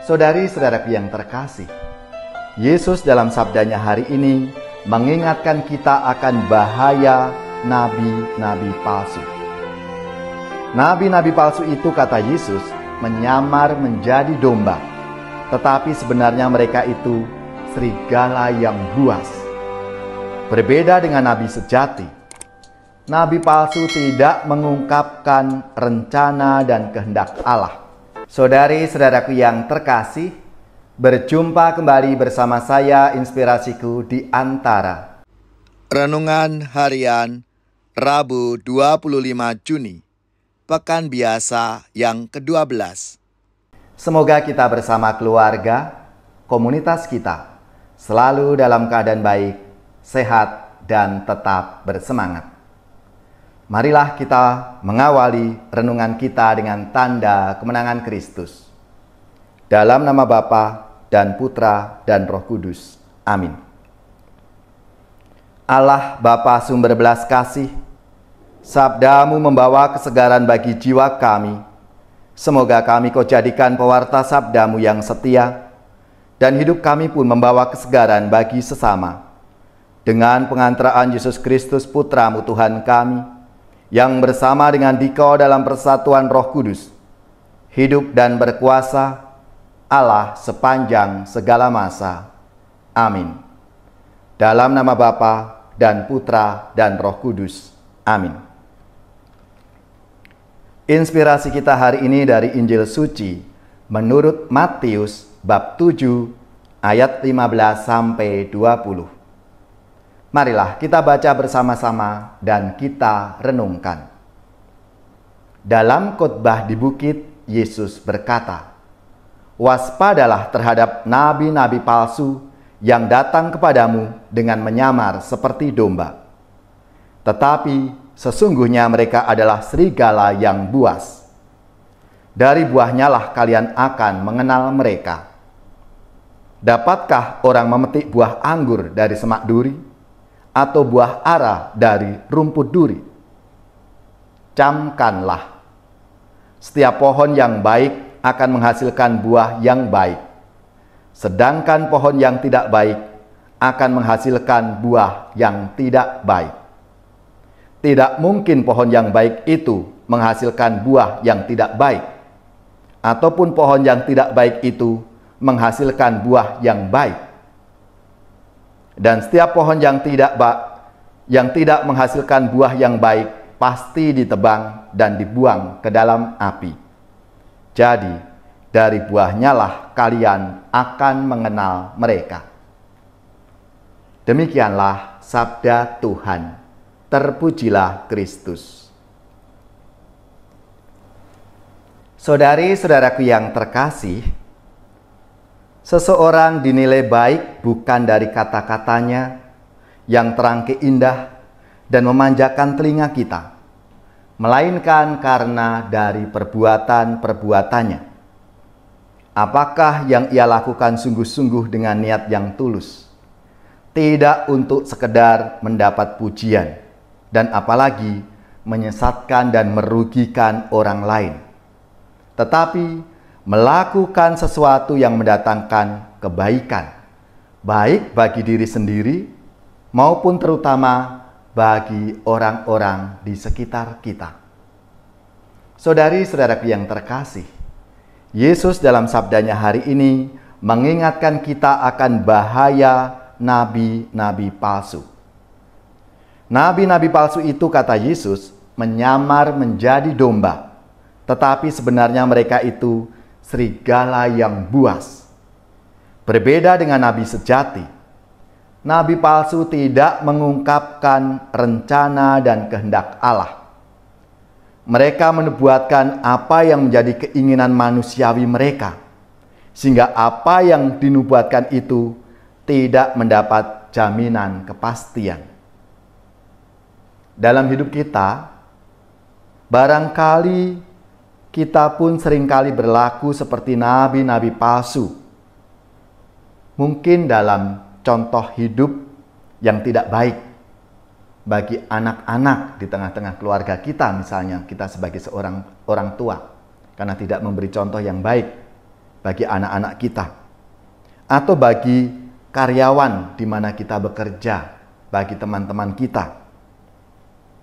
Saudari-saudaraku yang terkasih, Yesus dalam sabdanya hari ini mengingatkan kita akan bahaya nabi-nabi palsu. Nabi-nabi palsu itu, kata Yesus, menyamar menjadi domba, tetapi sebenarnya mereka itu serigala yang buas. Berbeda dengan nabi sejati, nabi palsu tidak mengungkapkan rencana dan kehendak Allah. Saudari-saudaraku yang terkasih, berjumpa kembali bersama saya Inspirasiku di Antara. Renungan Harian Rabu 25 Juni, Pekan Biasa yang ke-12. Semoga kita bersama keluarga, komunitas kita, selalu dalam keadaan baik, sehat, dan tetap bersemangat. Marilah kita mengawali renungan kita dengan tanda kemenangan Kristus. Dalam nama Bapa dan Putra dan Roh Kudus. Amin. Allah Bapa sumber belas kasih, sabdamu membawa kesegaran bagi jiwa kami. Semoga kami kau jadikan pewarta sabdamu yang setia, dan hidup kami pun membawa kesegaran bagi sesama. Dengan pengantaraan Yesus Kristus Putramu Tuhan kami, yang bersama dengan Dikau dalam persatuan Roh Kudus, hidup dan berkuasa Allah sepanjang segala masa. Amin. Dalam nama Bapa dan Putra dan Roh Kudus. Amin. Inspirasi kita hari ini dari Injil Suci menurut Matius bab 7 ayat 15 sampai 20. Marilah kita baca bersama-sama dan kita renungkan. Dalam khotbah di bukit, Yesus berkata, "Waspadalah terhadap nabi-nabi palsu yang datang kepadamu dengan menyamar seperti domba. Tetapi sesungguhnya mereka adalah serigala yang buas. Dari buahnya lah kalian akan mengenal mereka. Dapatkah orang memetik buah anggur dari semak duri? Atau buah ara dari rumput duri? Camkanlah. Setiap pohon yang baik akan menghasilkan buah yang baik, sedangkan pohon yang tidak baik akan menghasilkan buah yang tidak baik. Tidak mungkin pohon yang baik itu menghasilkan buah yang tidak baik, ataupun pohon yang tidak baik itu menghasilkan buah yang baik. Dan setiap pohon yang tidak menghasilkan buah yang baik pasti ditebang dan dibuang ke dalam api. Jadi, dari buahnya lah kalian akan mengenal mereka." Demikianlah sabda Tuhan. Terpujilah Kristus. Saudari-saudaraku yang terkasih, seseorang dinilai baik bukan dari kata-katanya yang terangkai indah dan memanjakan telinga kita, melainkan karena dari perbuatan-perbuatannya. Apakah yang ia lakukan sungguh-sungguh dengan niat yang tulus, tidak untuk sekedar mendapat pujian, dan apalagi menyesatkan dan merugikan orang lain, tetapi melakukan sesuatu yang mendatangkan kebaikan, baik bagi diri sendiri maupun terutama bagi orang-orang di sekitar kita. Saudari-saudaraku yang terkasih, Yesus dalam sabdanya hari ini mengingatkan kita akan bahaya nabi-nabi palsu. Nabi-nabi palsu itu, kata Yesus, menyamar menjadi domba, tetapi sebenarnya mereka itu serigala yang buas. Berbeda dengan nabi sejati, nabi palsu tidak mengungkapkan rencana dan kehendak Allah. Mereka menubuatkan apa yang menjadi keinginan manusiawi mereka, sehingga apa yang dinubuatkan itu tidak mendapat jaminan kepastian. Dalam hidup kita, barangkali kita pun seringkali berlaku seperti nabi-nabi palsu. Mungkin dalam contoh hidup yang tidak baik bagi anak-anak di tengah-tengah keluarga kita, misalnya kita sebagai seorang orang tua, karena tidak memberi contoh yang baik bagi anak-anak kita, atau bagi karyawan di mana kita bekerja, bagi teman-teman kita,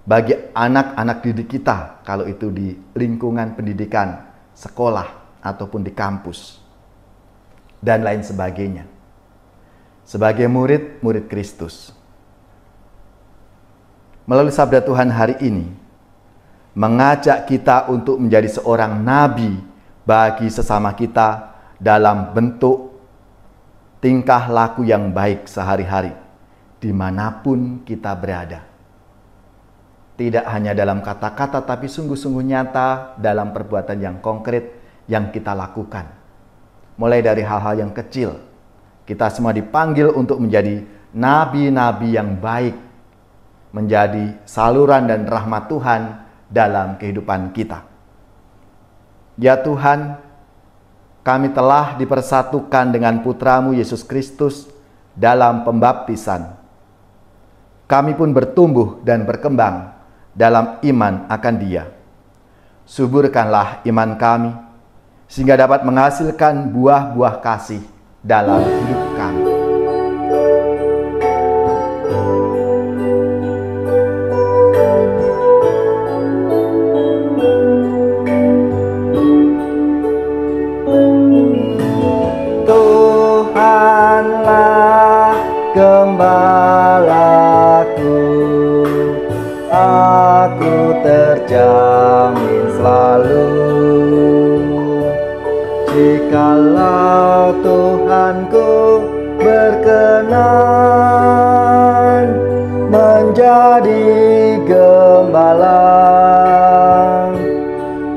bagi anak-anak didik kita, kalau itu di lingkungan pendidikan, sekolah, ataupun di kampus, dan lain sebagainya. Sebagai murid-murid Kristus, melalui sabda Tuhan hari ini, mengajak kita untuk menjadi seorang nabi bagi sesama kita dalam bentuk tingkah laku yang baik sehari-hari, dimanapun kita berada. Tidak hanya dalam kata-kata, tapi sungguh-sungguh nyata dalam perbuatan yang konkret yang kita lakukan. Mulai dari hal-hal yang kecil, kita semua dipanggil untuk menjadi nabi-nabi yang baik, menjadi saluran dan rahmat Tuhan dalam kehidupan kita. Ya Tuhan, kami telah dipersatukan dengan Putra-Mu Yesus Kristus dalam pembaptisan. Kami pun bertumbuh dan berkembang dalam iman akan Dia. Suburkanlah iman kami, sehingga dapat menghasilkan buah-buah kasih dalam hidup kami. Tuhanlah gembalaku, aku terjamin selalu. Jikalau Tuhanku berkenan menjadi gembala,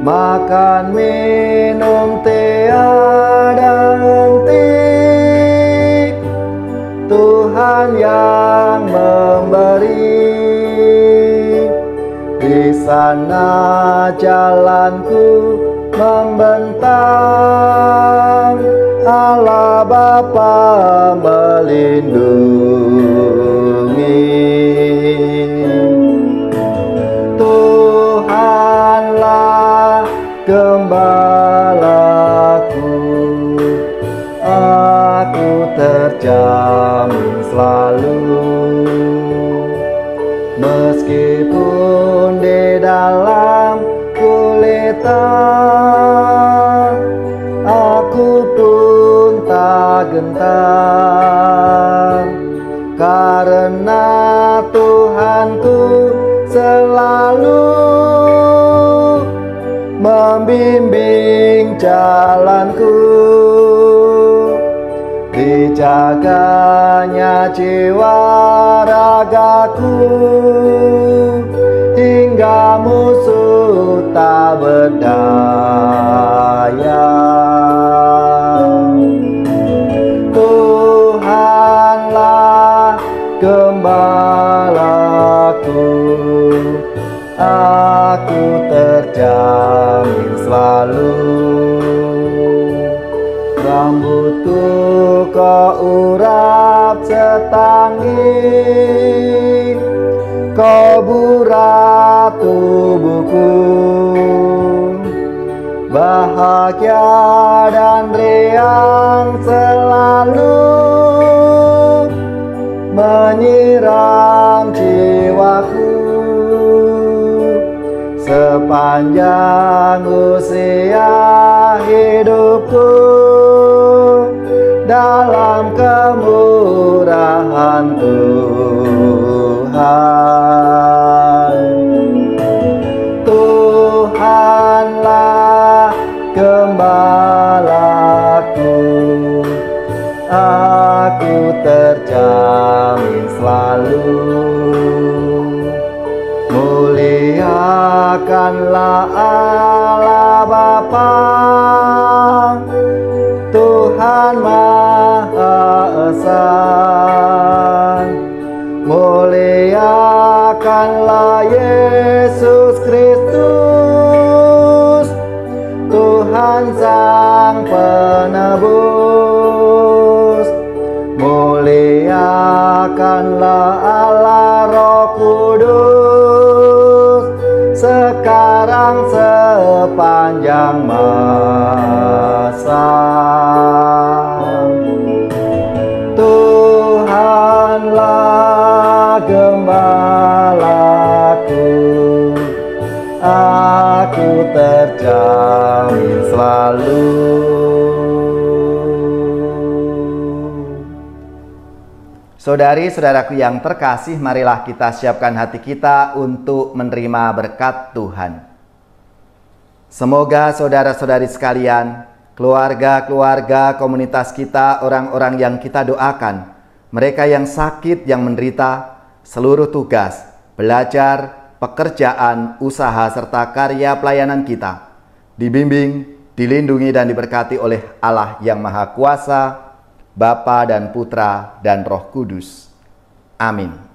makan minum tiada henti, Tuhan yang memberi. Di sana jalanku membentang, Allah Bapa melindungi. Tuhanlah gembalaku, aku terjamin selalu. Meskipun di dalam gulita, aku pun tak gentar, karena Tuhanku selalu membimbing jalanku. Dijaganya jiwa ragaku, hingga musuh tak berdaya. Tuhanlah gembalaku, aku terjamin selalu. Rambutku kau urap setanggi, kau burat tubuhku. Bahagia dan riang selalu menyiram jiwaku. Sepanjang usia hidupku, dalam kemurahan Tuhan. Tuhanlah gembalaku, aku terjamin selalu. Muliakanlah Allah Bapa, Tuhan Maha Esa. Muliakanlah Yesus Kristus, Tuhan Sang Penebus. Muliakanlah Allah Roh Kudus, sekarang sepanjang masa. terjamin selalu. Saudari-saudaraku yang terkasih, marilah kita siapkan hati kita untuk menerima berkat Tuhan. Semoga saudara-saudari sekalian, keluarga-keluarga komunitas kita, orang-orang yang kita doakan, mereka yang sakit, yang menderita, seluruh tugas, belajar, pekerjaan, usaha, serta karya pelayanan kita, dibimbing, dilindungi, dan diberkati oleh Allah yang Maha Kuasa, Bapa dan Putra dan Roh Kudus. Amin.